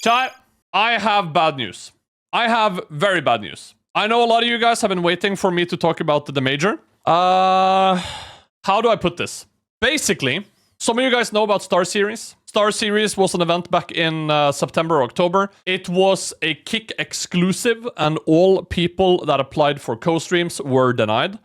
Chat, I have bad news. I have very bad news. I know a lot of you guys have been waiting for me to talk about the major. How do I put this? Basically, some of you guys know about Star Series. Star Series was an event back in September, October. It was a Kick exclusive, and all people that applied for co-streams were denied.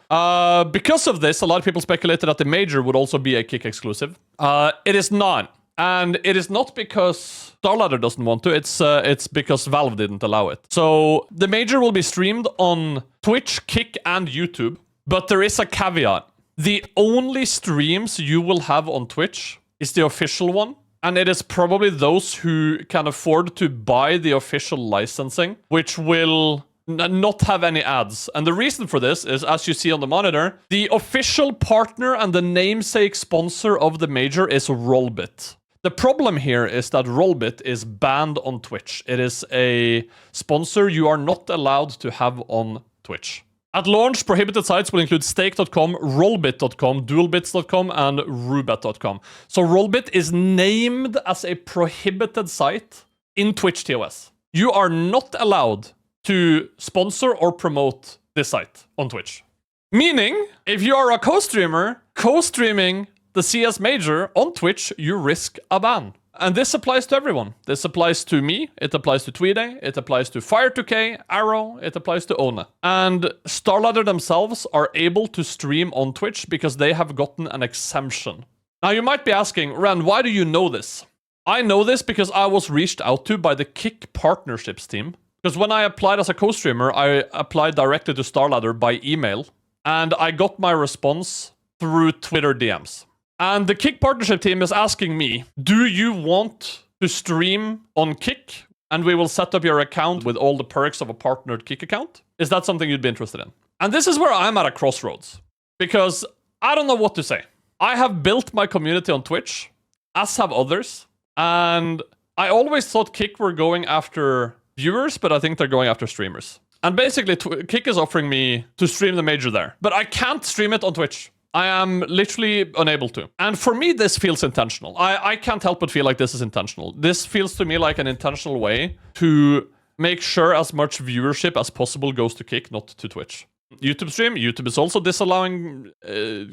Because of this, a lot of people speculated that the major would also be a Kick exclusive. It is not. And it is not because Starladder doesn't want to, it's because Valve didn't allow it. So the major will be streamed on Twitch, Kick, and YouTube. But there is a caveat. The only streams you will have on Twitch is the official one. And it is probably those who can afford to buy the official licensing, which will not have any ads. And the reason for this is, as you see on the monitor, the official partner and the namesake sponsor of the major is Rollbit. The problem here is that Rollbit is banned on Twitch. It is a sponsor you are not allowed to have on Twitch. At launch, prohibited sites will include Stake.com, Rollbit.com, Dualbits.com, and Rubet.com. So Rollbit is named as a prohibited site in Twitch TOS. You are not allowed to sponsor or promote this site on Twitch. Meaning, if you are a co-streamer, co-streaming the CS Major on Twitch, you risk a ban. And this applies to everyone. This applies to me, it applies to Tweeday, it applies to Fire2K, Arrow, it applies to One. And Starladder themselves are able to stream on Twitch because they have gotten an exemption. Now you might be asking, Ren, why do you know this? I know this because I was reached out to by the Kick Partnerships team. Because when I applied as a co-streamer, I applied directly to Starladder by email. And I got my response through Twitter DMs. And the Kick partnership team is asking me, do you want to stream on Kick? And we will set up your account with all the perks of a partnered Kick account. Is that something you'd be interested in? And this is where I'm at a crossroads. Because I don't know what to say. I have built my community on Twitch, as have others. And I always thought Kick were going after viewers, but I think they're going after streamers. And basically, Kick is offering me to stream the major there. But I can't stream it on Twitch. I am literally unable to. And for me, this feels intentional. I can't help but feel like this is intentional. This feels to me like an intentional way to make sure as much viewership as possible goes to Kick, not to Twitch. YouTube stream, YouTube is also disallowing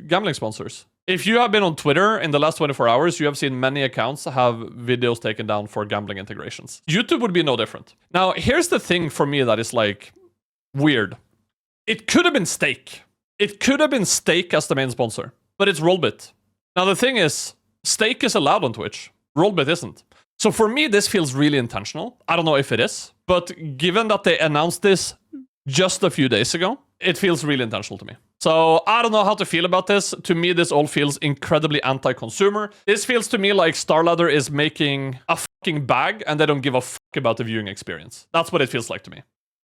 gambling sponsors. If you have been on Twitter in the last 24 hours, you have seen many accounts have videos taken down for gambling integrations. YouTube would be no different. Now, here's the thing for me that is like weird. It could have been Stake. It could have been Stake as the main sponsor, but it's Rollbit. Now, the thing is, Stake is allowed on Twitch. Rollbit isn't. So for me, this feels really intentional. I don't know if it is, but given that they announced this just a few days ago, it feels really intentional to me. So I don't know how to feel about this. To me, this all feels incredibly anti-consumer. This feels to me like Starladder is making a fucking bag and they don't give a fuck about the viewing experience. That's what it feels like to me.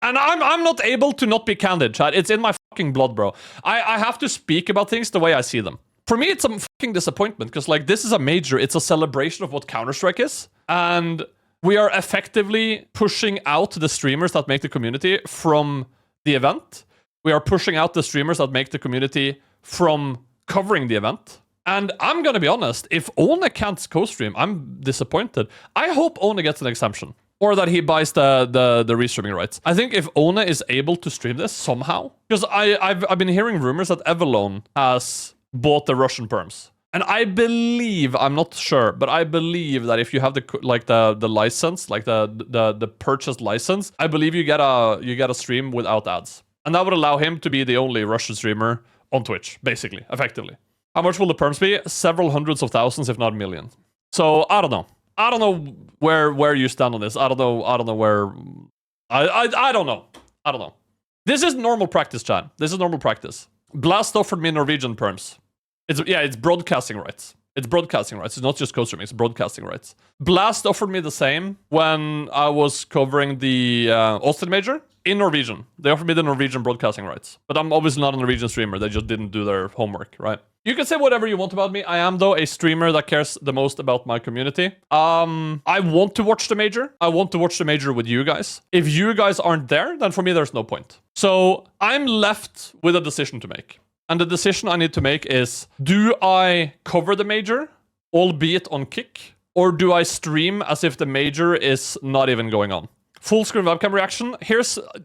And I'm not able to not be candid, Chad. It's in my fucking blood, bro. I have to speak about things the way I see them. For me, it's a fucking disappointment, because like this is a major. It's a celebration of what Counter-Strike is. And we are effectively pushing out the streamers that make the community from the event. We are pushing out the streamers that make the community from covering the event. And I'm gonna be honest, if One can't co-stream, I'm disappointed. I hope One gets an exemption. Or that he buys the restreaming rights. I think if One is able to stream this somehow, because I've been hearing rumors that Evalone has bought the Russian perms, and I believe, I'm not sure, but I believe that if you have the license, like the purchased license, I believe you get a stream without ads, and that would allow him to be the only Russian streamer on Twitch, basically, effectively. How much will the perms be? Several hundreds of thousands, if not millions. So I don't know. I don't know where you stand on this. I don't know where... I don't know. I don't know. This is normal practice, Chad. This is normal practice. Blast offered me Norwegian perms. It's broadcasting rights. It's broadcasting rights. It's not just co-streaming. It's broadcasting rights. Blast offered me the same when I was covering the Austin Major in Norwegian. They offered me the Norwegian broadcasting rights. But I'm obviously not a Norwegian streamer. They just didn't do their homework, right? You can say whatever you want about me. I am, though, a streamer that cares the most about my community. I want to watch the major. I want to watch the major with you guys. If you guys aren't there, then for me, there's no point. So I'm left with a decision to make. And the decision I need to make is, do I cover the major, albeit on Kick, Or do I stream as if the major is not even going on? Full screen webcam reaction.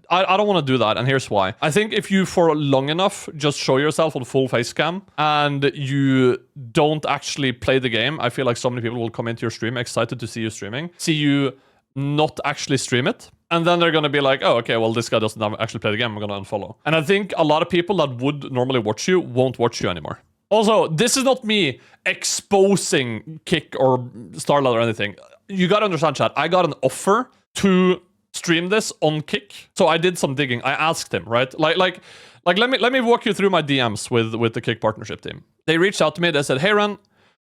I don't want to do that, and here's why. I think if you for long enough just show yourself on full face cam and you don't actually play the game, I feel like so many people will come into your stream excited to see you streaming, see you not actually stream it, and then they're gonna be like, oh, okay, well, this guy doesn't actually play the game, I'm gonna unfollow. And I think a lot of people that would normally watch you won't watch you anymore. Also, this is not me exposing Kick or Starladder or anything. You gotta understand, chat, I got an offer to stream this on Kick, so I did some digging. I asked him, right? Like, let me walk you through my DMs with the Kick partnership team. They reached out to me. They said, "Hey, Ren,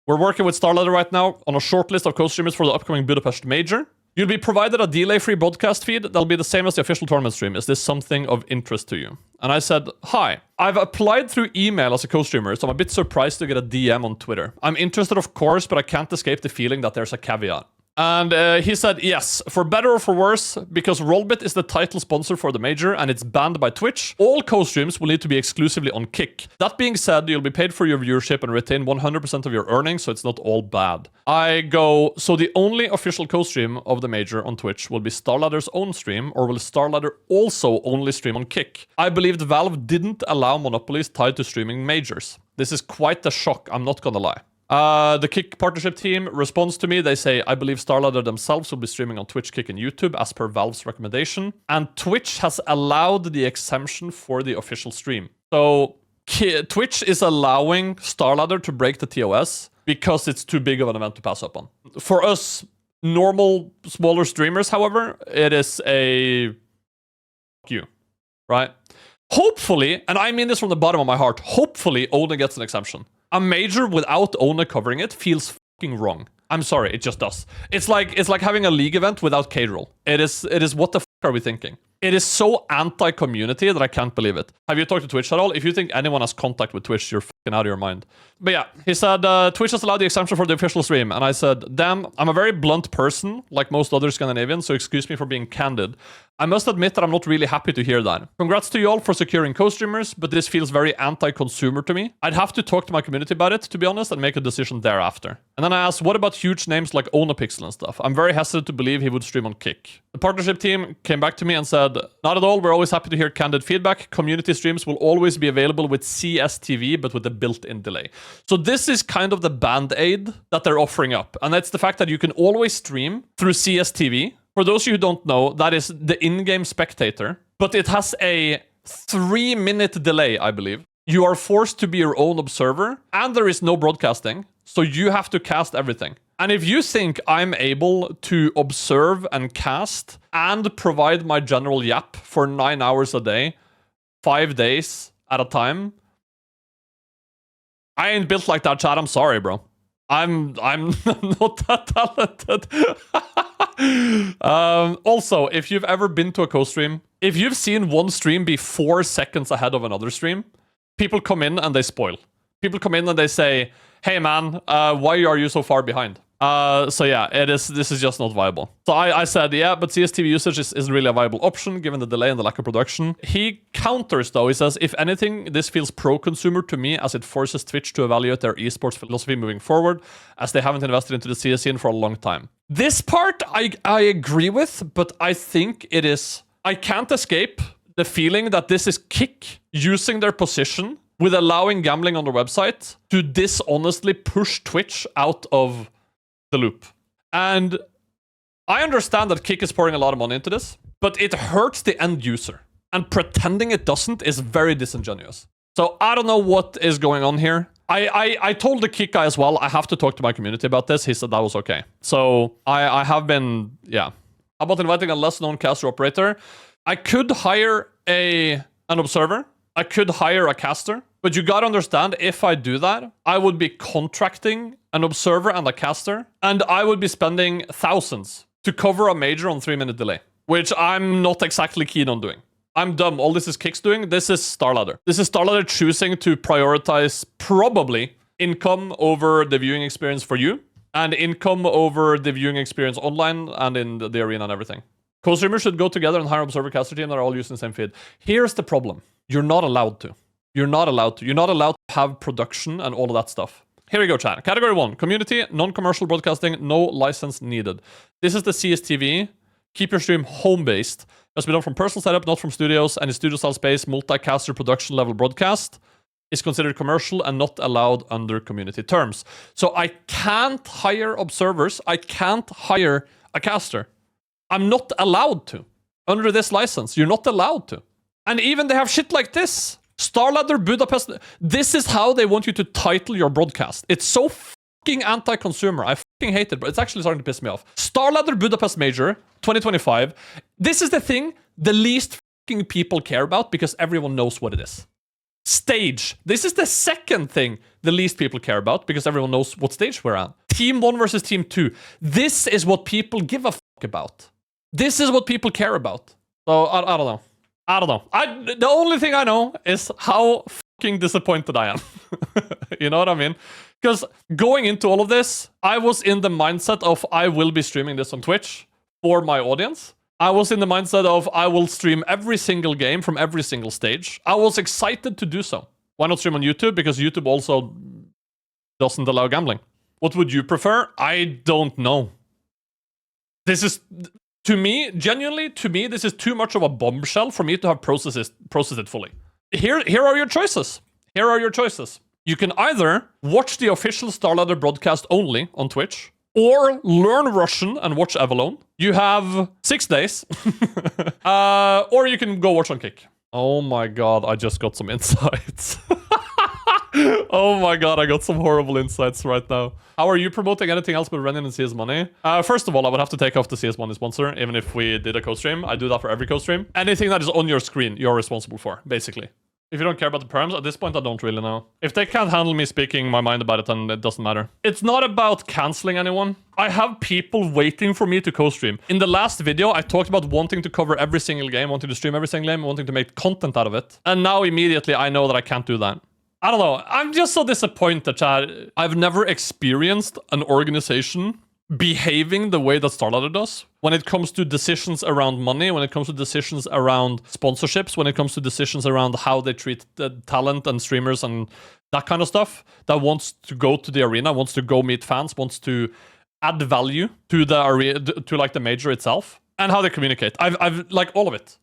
we're working with Starladder right now on a short list of co-streamers for the upcoming Budapest Major. You'll be provided a delay-free broadcast feed that'll be the same as the official tournament stream. Is this something of interest to you?" And I said, "Hi, I've applied through email as a co-streamer, so I'm a bit surprised to get a DM on Twitter. I'm interested, of course, but I can't escape the feeling that there's a caveat." And he said, yes, for better or for worse, because Rollbit is the title sponsor for the major and it's banned by Twitch, all co-streams will need to be exclusively on Kick. That being said, you'll be paid for your viewership and retain 100% of your earnings, so it's not all bad. I go, so the only official co-stream of the major on Twitch will be Starladder's own stream, or will Starladder also only stream on Kick? I believe the Valve didn't allow monopolies tied to streaming majors. This is quite a shock, I'm not gonna lie. The Kick partnership team responds to me. They say, I believe Starladder themselves will be streaming on Twitch, Kick, and YouTube as per Valve's recommendation. And Twitch has allowed the exemption for the official stream. So Twitch is allowing Starladder to break the TOS because it's too big of an event to pass up on. For us normal, smaller streamers, however, it is a fuck you, right? Hopefully, and I mean this from the bottom of my heart, hopefully Oda gets an exemption. A major without Ona covering it feels fucking wrong. I'm sorry, it just does. It's like having a league event without K-roll. It is what the fuck are we thinking? It is so anti-community that I can't believe it. Have you talked to Twitch at all? If you think anyone has contact with Twitch, you're fucking out of your mind. But yeah, he said, Twitch has allowed the exemption for the official stream. And I said, damn, I'm a very blunt person, like most other Scandinavians, so excuse me for being candid. I must admit that I'm not really happy to hear that. Congrats to you all for securing co-streamers, but this feels very anti-consumer to me. I'd have to talk to my community about it, to be honest, and make a decision thereafter. And then I asked, what about huge names like Onapixel and stuff? I'm very hesitant to believe he would stream on Kick. The partnership team came back to me and said, not at all, we're always happy to hear candid feedback. Community streams will always be available with CSTV, but with a built-in delay. So this is kind of the band-aid that they're offering up. And that's the fact that you can always stream through CSTV. For those of you who don't know, that is the in-game spectator, but it has a 3-minute delay, I believe. You are forced to be your own observer, and there is no broadcasting, so you have to cast everything. And if you think I'm able to observe and cast and provide my general yap for 9 hours a day, 5 days at a time, I ain't built like that, chat. I'm sorry, bro. I'm not that talented. Also, if you've ever been to a co-stream, if you've seen one stream be 4 seconds ahead of another stream, people come in and they spoil. People come in and they say, hey man, why are you so far behind? So yeah, this is just not viable. So I said, yeah, but CSTV usage isn't really a viable option given the delay and the lack of production. He counters though, he says, if anything, this feels pro-consumer to me as it forces Twitch to evaluate their esports philosophy moving forward, as they haven't invested into the CS scene for a long time. This part I agree with, but I think it is, I can't escape the feeling that this is Kick using their position with allowing gambling on their website to dishonestly push Twitch out of the loop. And I understand that Kick is pouring a lot of money into this, but it hurts the end user. And pretending it doesn't is very disingenuous. So I don't know what is going on here. I told the Kick guy as well, I have to talk to my community about this. He said that was okay. So I have been, yeah. How about inviting a less known caster operator? I could hire an observer. I could hire a caster. But you gotta understand, if I do that, I would be contracting an observer and a caster, and I would be spending thousands to cover a major on 3-minute delay, which I'm not exactly keen on doing. I'm dumb. All this is Kick's doing. This is Starladder. This is Starladder choosing to prioritize probably income over the viewing experience for you, and income over the viewing experience online and in the arena and everything. Co-streamers should go together and hire an observer caster team that are all using the same feed. Here's the problem. You're not allowed to. You're not allowed to. You're not allowed to have production and all of that stuff. Here we go, chat. Category 1, community, non-commercial broadcasting, no license needed. This is the CSTV. Keep your stream home-based. Must be done from personal setup, not from studios. Any studio-style space, multicaster production level broadcast is considered commercial and not allowed under community terms. So I can't hire observers. I can't hire a caster. I'm not allowed to. Under this license, you're not allowed to. And even they have shit like this. Starladder Budapest. This is how they want you to title your broadcast. It's so fucking anti-consumer. I fucking hate it, but it's actually starting to piss me off. Starladder Budapest Major 2025. This is the thing the least fucking people care about because everyone knows what it is. Stage. This is the second thing the least people care about because everyone knows what stage we're at. Team 1 versus Team 2. This is what people give a fuck about. This is what people care about. So, I don't know. I don't know. The only thing I know is how fucking disappointed I am. You know what I mean? Because going into all of this, I was in the mindset of I will be streaming this on Twitch for my audience. I was in the mindset of I will stream every single game from every single stage. I was excited to do so. Why not stream on YouTube? Because YouTube also doesn't allow gambling. What would you prefer? I don't know. This is... To me, genuinely, this is too much of a bombshell for me to have processed it fully. Here are your choices. Here are your choices. You can either watch the official Starladder broadcast only on Twitch, or learn Russian and watch Avalon. You have 6 days. Or you can go watch on Kick. Oh my god, I just got some insights. Oh my god, I got some horrible insights right now. How are you promoting anything else but renyan and CS Money? First of all, I would have to take off the CS Money sponsor, even if we did a co-stream. I do that for every co-stream. Anything that is on your screen, you're responsible for, basically. If you don't care about the perms, at this point, I don't really know. If they can't handle me speaking my mind about it, then it doesn't matter. It's not about canceling anyone. I have people waiting for me to co-stream. In the last video, I talked about wanting to cover every single game, wanting to stream every single game, wanting to make content out of it. And now, immediately, I know that I can't do that. I don't know. I'm just so disappointed, Chad. I've never experienced an organization behaving the way that Starladder does when it comes to decisions around money, when it comes to decisions around sponsorships, when it comes to decisions around how they treat the talent and streamers and that kind of stuff, that wants to go to the arena, wants to go meet fans, wants to add value to the arena, to like the major itself, and how they communicate. I've like all of it.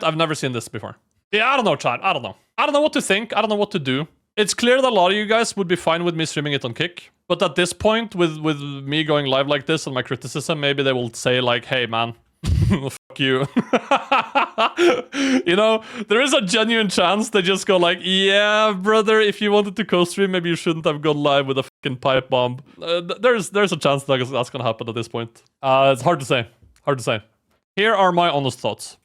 I've never seen this before. Yeah, I don't know, Chad. I don't know. I don't know what to think. I don't know what to do. It's clear that a lot of you guys would be fine with me streaming it on Kick. But at this point, with me going live like this and my criticism, maybe they will say like, hey, man, fuck you. You know, there is a genuine chance they just go like, yeah, brother, if you wanted to co-stream, maybe you shouldn't have gone live with a fucking pipe bomb. There's a chance that that's gonna happen at this point. It's hard to say. Hard to say. Here are my honest thoughts.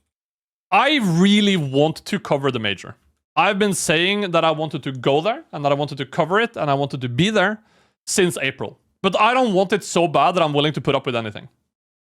I really want to cover the major. I've been saying that I wanted to go there and that I wanted to cover it and I wanted to be there since April. But I don't want it so bad that I'm willing to put up with anything.